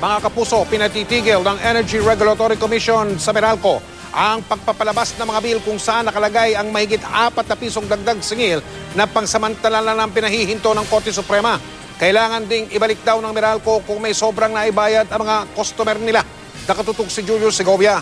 Mga kapuso, pinatitigil ng Energy Regulatory Commission sa Meralco ang pagpapalabas ng mga bil kung saan nakalagay ang mahigit 4 na pisong dagdag singil na pangsamantala ng pinahihinto ng Korte Suprema. Kailangan ding ibalik daw ng Meralco kung may sobrang naibayad ang mga customer nila. Nakatutok si Julius Segovia.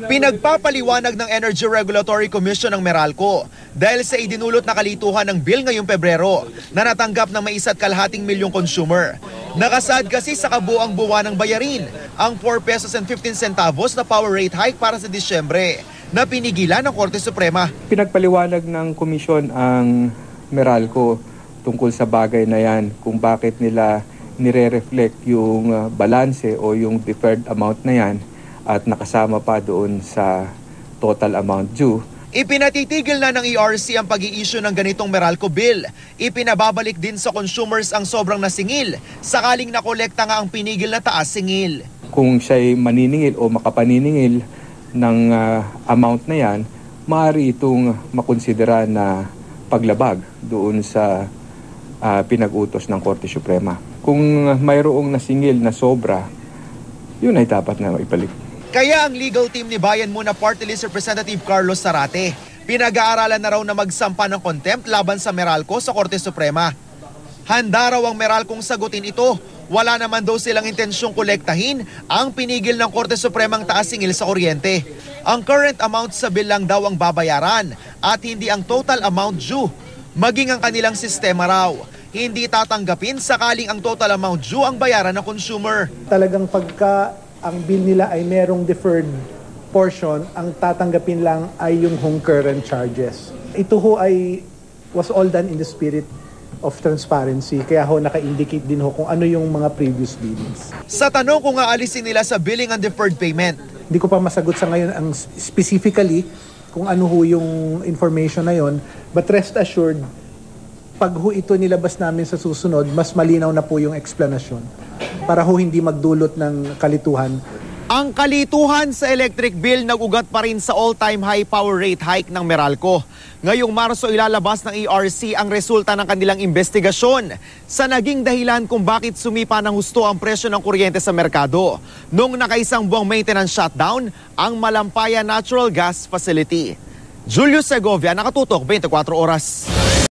Pinagpapaliwanag ng Energy Regulatory Commission ng Meralco dahil sa idinulot na kalituhan ng bill ngayong Pebrero na natanggap ng may 1,2 milyong consumer. Nakasaad kasi sa kabuang buwan ng bayarin ang 4 pesos and 15 centavos na power rate hike para sa Disyembre na pinigilan ng Korte Suprema. Pinagpaliwanag ng komisyon ang Meralco tungkol sa bagay na yan kung bakit nila nire-reflect yung balanse o yung deferred amount na yan at nakasama pa doon sa total amount due. Ipinatitigil na ng ERC ang pag-i-issue ng ganitong Meralco bill. Ipinababalik din sa consumers ang sobrang nasingil sakaling nakolekta nga ang pinigil na taas singil. Kung siya'y maniningil o makapaniningil ng amount na yan, maaari itong makonsidera na paglabag doon sa pinag-utos ng Korte Suprema. Kung mayroong nasingil na sobra, yun ay dapat na ibalik. Kaya ang legal team ni Bayan Muna Party List Representative Carlos Zarate, pinag-aaralan na raw na magsampa ng contempt laban sa Meralco sa Korte Suprema. Handa raw ang Meralcong sagutin ito. Wala naman daw silang intensyong kolektahin ang pinigil ng Korte Supremang taas singil sa kuryente. Ang current amount sa bill lang daw ang babayaran at hindi ang total amount due. Maging ang kanilang sistema raw, hindi tatanggapin sakaling ang total amount due ang bayaran ng consumer. Talagang pagka ang bill nila ay merong deferred portion, ang tatanggapin lang ay yung home current charges. Ito ho ay was all done in the spirit of transparency, kaya ho naka-indicate din ho kung ano yung mga previous billings. Sa tanong kung aalisin nila sa billing ang deferred payment, hindi ko pa masagot sa ngayon ang specifically kung ano ho yung information na yon, but rest assured, pag ho ito nilabas namin sa susunod, mas malinaw na po yung explanation para ho hindi magdulot ng kalituhan. ang kalituhan sa electric bill nag-ugat pa rin sa all-time high power rate hike ng Meralco. Ngayong Marso ilalabas ng ERC ang resulta ng kanilang investigasyon sa naging dahilan kung bakit sumipa ng husto ang presyo ng kuryente sa merkado nung nakaisang buwang maintenance shutdown ang Malampaya Natural Gas Facility. Julius Segovia, Nakatutok, 24 Oras.